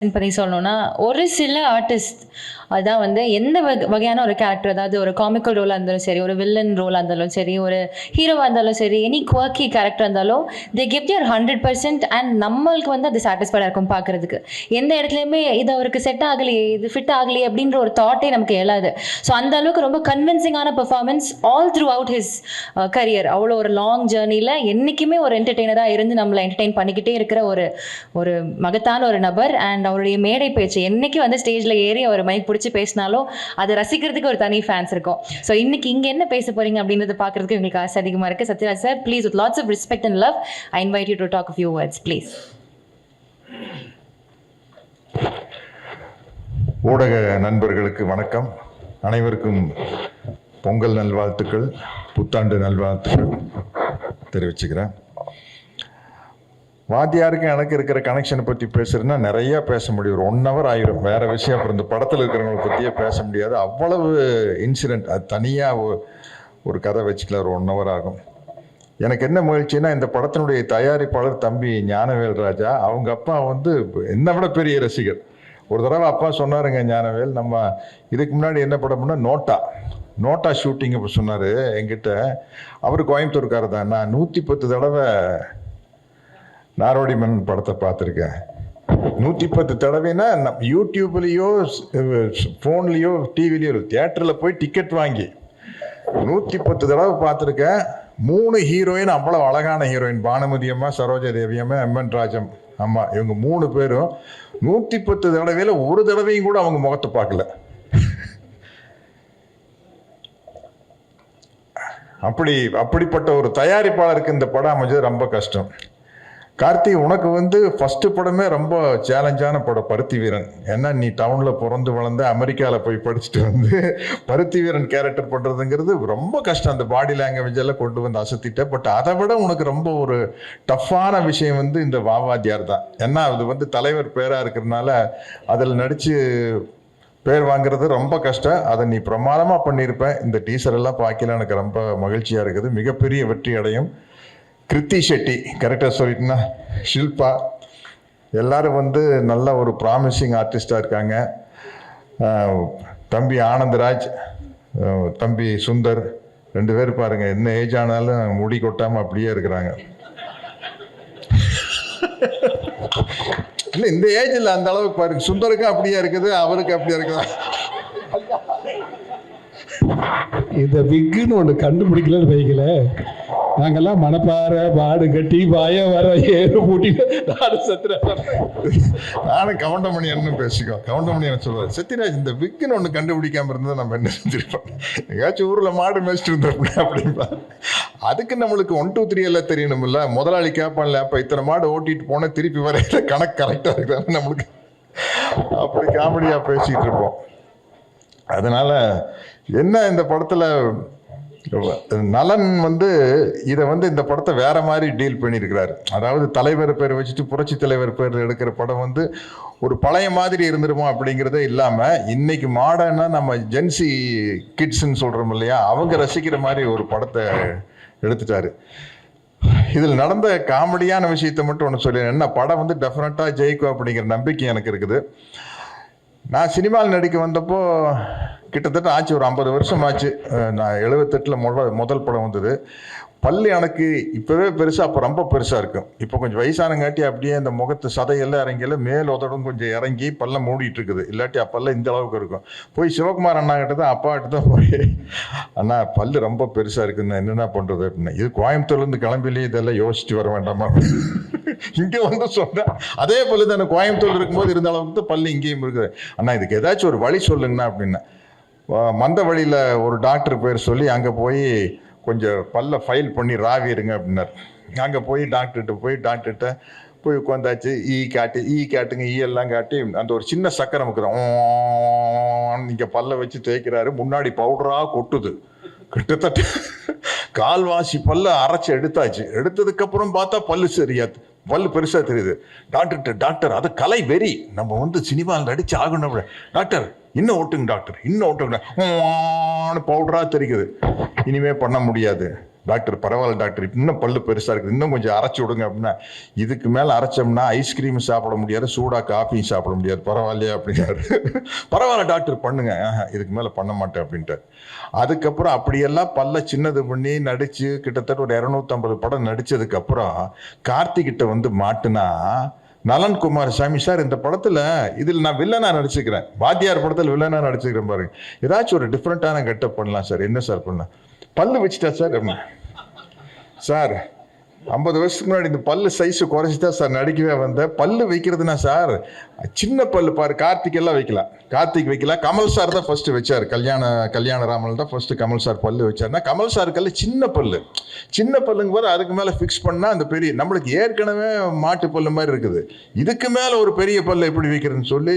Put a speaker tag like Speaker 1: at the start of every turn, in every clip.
Speaker 1: பத்தி சொல்லணும்னா, ஒரு சில ஆர்டிஸ்ட் அதான் வந்து எந்த வகையான ஒரு கேரக்டர், அதாவது ஒரு காமிக்கல் ரோலா இருந்தாலும் சரி, ஒரு வில்லன் ரோலா இருந்தாலும் சரி, ஒரு ஹீரோவா இருந்தாலும் சரி, எனி குவர்க்கி கேரக்டர் இருந்தாலும், தே கிவ் தியர் 100% அண்ட் நம்மளுக்கு வந்து அது சாட்டிஸ்ஃபைடா இருக்கும் பார்க்கறதுக்கு. எந்த இடத்துலயுமே இது அவருக்கு செட் ஆகலையே, இது ஃபிட் ஆகலையே அப்படின்ற ஒரு தாட்டே நமக்கு எழாது. ஸோ அந்த அளவுக்கு ரொம்ப கன்வின்சிங்கான performance all throughout his career. அவ்வளோ ஒரு லாங் ஜேர்னில என்னைக்குமே ஒரு என்டர்டெய்னரா இருந்து நம்மள என்டர்டெயின் பண்ணிக்கிட்டே இருக்கிற ஒரு ஒரு மகத்தான ஒரு நபர். அண்ட் அவருடைய மேடை பேச்சு என்னைக்கு வந்து ஸ்டேஜ்ல ஏறி அவர் மைக் பிடிச்சி பேசினாலும் அதை ரசிக்கிறதுக்கு ஒரு தனி ஃபேன்ஸ் இருக்கும். ஸோ இன்னைக்கு இங்க என்ன பேச போறீங்க அப்படின்றத பார்க்கறதுக்கு எங்களுக்கு ஆசை அதிகமா இருக்கு. Sathyaraj sir, please with lots of respect and love, I invite you to talk a few words please.
Speaker 2: ஊடக நண்பர்களுக்கு வணக்கம். அனைவருக்கும் பொங்கல் நல்வாழ்த்துக்கள், புத்தாண்டு நல்வாழ்த்துக்கள் தெரிவிச்சுக்கிறேன். வாத்தியாருக்கு எனக்கு இருக்கிற கனெக்ஷனை பற்றி பேசுறதுன்னா நிறைய பேச முடியும். ஒரு 1 hour ஆயிரும். வேற விஷயம் அப்புறம் இந்த படத்தில் இருக்கிறவங்களை பற்றியே பேச முடியாது. அவ்வளவு இன்சிடென்ட். அது தனியாக ஒரு கதை வச்சுக்கல, ஒரு 1 hour ஆகும். எனக்கு என்ன மகிழ்ச்சின்னா, இந்த படத்தினுடைய தயாரிப்பாளர் தம்பி ஞானவேல் ராஜா, அவங்க அப்பா வந்து என்னை விட பெரிய ரசிகர். ஒரு தடவை அப்பா சொன்னாருங்க, ஞானவேல் நம்ம இதுக்கு முன்னாடி என்ன படம்னா நோட்டா ஷூட்டிங் இப்போ சொன்னார் என்கிட்ட. அவர் கோயம்புத்தூர்காரர் தான். நான் 110 தடவை நாரோடி மன்னன் படத்தை பார்த்துருக்கேன். 110 தடவைனா யூடியூப்லேயோ ஃபோன்லேயோ டிவிலையோ தியேட்டரில் போய் டிக்கெட் வாங்கி 110 தடவை பார்த்துருக்கேன். 3 ஹீரோயின், அவ்வளோ அழகான ஹீரோயின், பானுமதி அம்மா, சரோஜா தேவி அம்மா, எம்என் ராஜம் அம்மா, இவங்க 3 பேரும் 110 தடவையில் ஒரு தடவையும் கூட அவங்க முகத்தை பார்க்கல. அப்படிப்பட்ட ஒரு தயாரிப்பாளருக்கு இந்த படம் அமைஞ்சது ரொம்ப கஷ்டம். கார்த்தி, உனக்கு வந்து ஃபர்ஸ்ட் படமே ரொம்ப சேலஞ்சான படம் பருத்தி வீரன். ஏன்னா நீ டவுனில் பிறந்து வளர்ந்து அமெரிக்காவில் போய் படிச்சுட்டு வந்து பருத்தி வீரன் கேரக்டர் பண்ணுறதுங்கிறது ரொம்ப கஷ்டம். அந்த பாடி லாங்குவேஜ் எல்லாம் கொண்டு வந்து அசத்திட்ட. பட் அதை விட உனக்கு ரொம்ப ஒரு டஃப்பான விஷயம் வந்து இந்த வாவாத்தியார் தான். ஏன்னா அது வந்து தலைவர் பேராக இருக்கிறதுனால அதில் நடித்து பேர் வாங்குறது ரொம்ப கஷ்டம். அதை நீ பிரமாதமாக பண்ணியிருப்பேன். இந்த டீசர் எல்லாம் பார்க்கல, எனக்கு ரொம்ப மகிழ்ச்சியாக இருக்குது. மிகப்பெரிய வெற்றி அடையும். கிருத்தி ஷெட்டி, கரெக்டாக சொல்லிட்டுனா, ஷில்பா, எல்லாரும் வந்து நல்ல ஒரு ப்ராமிசிங் ஆர்டிஸ்டாக இருக்காங்க. தம்பி ஆனந்தராஜ், தம்பி சுந்தர், 2 பேர் பாருங்க, என்ன ஏஜ் ஆனாலும் முடி கொட்டாமல் அப்படியே இருக்கிறாங்க. இல்லை, இந்த ஏஜில் அந்த அளவுக்கு பாருங்க. சுந்தருக்கும் அப்படியே இருக்குது, அவருக்கு அப்படியே இருக்குதா?
Speaker 3: இந்த விக்குன்னு ஒன்று கண்டுபிடிக்கலன்னு வைக்கல. நாங்கெல்லாம் மணப்பாறை பாடு கட்டி பாய வர ஏறு பூட்டி நாடு சத்யராஜ்.
Speaker 2: நானும் கவுண்டமணி என்ன பேசிக்கோம். கவுண்டமணி என்ன சொல்லுவார், சத்யராஜ் இந்த விக்குன்னு ஒன்று கண்டுபிடிக்காம இருந்தால் நம்ம என்ன செஞ்சிருப்போம், எங்கேயாச்சும் ஊரில் மாடு மேய்ச்சிட்டு இருந்தோம் அப்படின்பா. அதுக்கு நம்மளுக்கு 1 2 3 எல்லாம் தெரியணும்ல. முதலாளி கேட்பான்ல, அப்போ இத்தனை மாடு ஓட்டிட்டு போனால் திருப்பி வரையில கணக்கு கரெக்டாக இருக்கிறாங்க நம்மளுக்கு. அப்படி காமெடியாக பேசிக்கிட்டு இருப்போம். அதனால என்ன, இந்த படத்தில் நலன் வந்து இதை வந்து இந்த படத்தை வேற மாதிரி டீல் பண்ணியிருக்கிறாரு. அதாவது தலைவர் பேர் வச்சுட்டு புரட்சி தலைவர் பேர் எடுக்கிற படம் வந்து ஒரு பழைய மாதிரி இருந்துருமோ அப்படிங்கிறதே இல்லாமல், இன்னைக்கு மாடர்னா நம்ம ஜென்சி கிட்ஸ்ன்னு சொல்கிறோம் இல்லையா, அவங்க ரசிக்கிற மாதிரி ஒரு படத்தை எடுத்துட்டாரு. இதில் நடந்த காமெடியான விஷயத்தை மட்டும் ஒன்று சொல்லி, என்ன படம் வந்து டெஃபினட்டாக ஜெயிக்கும் அப்படிங்கிற நம்பிக்கை எனக்கு இருக்குது. நான் சினிமாவில் நடிக்க வந்தப்போ கிட்டத்தட்ட ஆச்சு, ஒரு 50 வருஷம் ஆச்சு. நான் 78 முதல் படம் வந்தது. பல்லு எனக்கு இப்போவே பெருசாக, அப்போ ரொம்ப பெருசாக இருக்கும். இப்போ கொஞ்சம் வயசானங்காட்டி அப்படியே அந்த முகத்து சதையெல்லாம் இறங்கியில மேல் உதடும் கொஞ்சம் இறங்கி பல்ல மூடிட்டு இருக்குது. இல்லாட்டி அப்பெல்லாம் இந்த அளவுக்கு இருக்கும். போய் சிவகுமார் அண்ணா கிட்ட தான், அப்பாக்கிட்ட தான் போய், அண்ணா பல்லு ரொம்ப பெருசாக இருக்குன்னு என்னென்ன பண்ணுறது அப்படின்னா, இது கோயம்புத்தூர்லேருந்து கிளம்பிலே இதெல்லாம் யோசிச்சுட்டு வர வேண்டாமா, இங்கே வந்து சொன்னேன். அதே பல்லு தானே கோயம்புத்தூர் இருக்கும்போது இருந்த அளவுக்கு தான் பல்லு இங்கேயும் இருக்குது. அண்ணா இதுக்கு ஏதாச்சும் ஒரு வழி சொல்லுங்கண்ணா அப்படின்னா, மந்த வழியில் ஒரு டாக்டர் பேர் சொல்லி அங்கே போய் கொஞ்சம் பல்ல ஃபைல் பண்ணி ராவிடுங்க அப்படின்னார். அங்கே போய் டாக்டர்கிட்ட போய் உட்காந்தாச்சு. காட்டுங்க, எல்லாம் காட்டி அந்த ஒரு சின்ன சக்கரை முக்கிறோம் இங்கே பல்ல வச்சு தேய்க்கிறாரு. முன்னாடி பவுடராக கொட்டுது. கிட்டத்தட்ட கால்வாசி பல்ல அரைச்சி எடுத்தாச்சு. எடுத்ததுக்கப்புறம் பார்த்தா பல்லு பெருசாக தெரியுது. டாக்டர் அது கலை வெறி, நம்ம வந்து சினிமாவில் நடிச்சு ஆகணும். டாக்டர் இன்னும் ஓட்டுங்க, டாக்டர் இன்னும் ஓட்டுங்க, பவுடராக தெரிக்குது. இனிமே பண்ண முடியாது. டாக்டர் பரவாயில்ல டாக்டர், இன்னும் பல்லு பெருசாக இருக்குது, இன்னும் கொஞ்சம் அரைச்சி விடுங்க அப்படின்னா, இதுக்கு மேலே அரைச்சோம்னா ஐஸ்கிரீம் சாப்பிட முடியாது, சூடாக காஃபியும் சாப்பிட முடியாது, பரவாயில்லையா அப்படின்னாரு. பரவாயில்ல டாக்டர் பண்ணுங்க, இதுக்கு மேலே பண்ண மாட்டேன் அப்படின்ட்டார். அதுக்கப்புறம் அப்படியெல்லாம் பல்ல சின்னது பண்ணி நடித்து கிட்டத்தட்ட ஒரு 250 படம் நடித்ததுக்கப்புறம் கார்த்திகிட்ட வந்து மாட்டுனா, நலன் குமாரசாமி சார் இந்த படத்தில் இதில் நான் வில்லனாக நடிச்சுக்கிறேன், வாத்தியார் படத்தில் வில்லனாக நடிச்சுக்கிறேன் பாருங்க, ஏதாச்சும் ஒரு டிஃப்ரெண்ட்டான கெட்டப் பண்ணலாம் சார், என்ன சார் பண்ணலாம், பல்லு வச்சுட்டா சார் சார் 50 வருஷத்துக்கு முன்னாடி இந்த பல்லு சைஸு குறைச்சிதான் சார் நடிக்கவே வந்தேன். பல்லு வைக்கிறதுனா சார் சின்ன பல்லு பாரு, கார்த்திக் எல்லாம் வைக்கலாம், கார்த்திக் வைக்கலாம், கமல் சார் தான் ஃபர்ஸ்ட் வச்சார், கல்யாண ராமன் தான் ஃபர்ஸ்ட் கமல் சார் பல்லு வச்சார்னா, கமல் சாருக்கெல்லாம் சின்ன பல்லுங்க போது அதுக்கு மேலே ஃபிக்ஸ் பண்ணால் அந்த பெரிய, நம்மளுக்கு ஏற்கனவே மாட்டு பல்லு மாதிரி இருக்குது, இதுக்கு மேலே ஒரு பெரிய பல்லு எப்படி வைக்கிறதுன்னு சொல்லி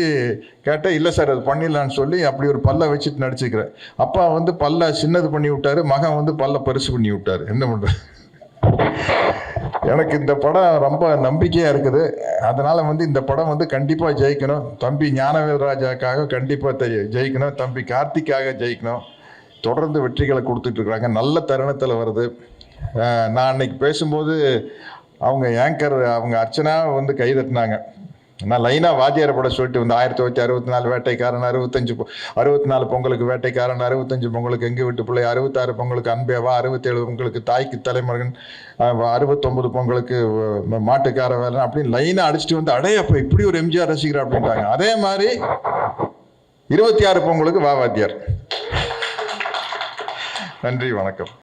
Speaker 2: கேட்டேன். இல்லை சார் அது பண்ணிடலான்னு சொல்லி அப்படி ஒரு பல்லை வச்சுட்டு நடிச்சுக்கிறேன். அப்பா வந்து பல்லை சின்னது பண்ணி விட்டாரு, மகன் வந்து பல்லை பெருசு பண்ணி விட்டாரு. என்ன பண்ணுறது? எனக்கு இந்த படம் ரொம்ப நம்பிக்கையாக இருக்குது. அதனால் வந்து இந்த படம் வந்து கண்டிப்பாக ஜெயிக்கணும். தம்பி ஞானவேல்ராஜாக்காக கண்டிப்பாக ஜெயிக்கணும், தம்பி கார்த்திக்காக ஜெயிக்கணும். தொடர்ந்து வெற்றிகளை கொடுத்துட்ருக்குறாங்க, நல்ல தருணத்தில் வருது. நான் அன்னைக்கு பேசும்போது அவங்க ஆங்கர் அவங்க அர்ச்சனா வந்து கைதட்டினாங்க. நான் லைனாக வாத்தியார படம் சொல்லிட்டு வந்து 1964 வேட்டைக்காரன், 64 பொங்கலுக்கு வேட்டைக்காரன், 65 பொங்கலுக்கு எங்கள் வீட்டு பிள்ளை, 66 பொங்கலுக்கு அன்பேவா, 67 பொங்கலுக்கு தாய்க்கு தலைமகன், 69 பொங்கலுக்கு மாட்டுக்கார வேலை அப்படின்னு லைனாக அடிச்சுட்டு வந்து, அடைய அப்போ இப்படி ஒரு எம்ஜிஆர் ரசிகர் அப்படின்ட்டாங்க. அதே மாதிரி 26 பொங்கலுக்கு வா வாத்தியார். நன்றி, வணக்கம்.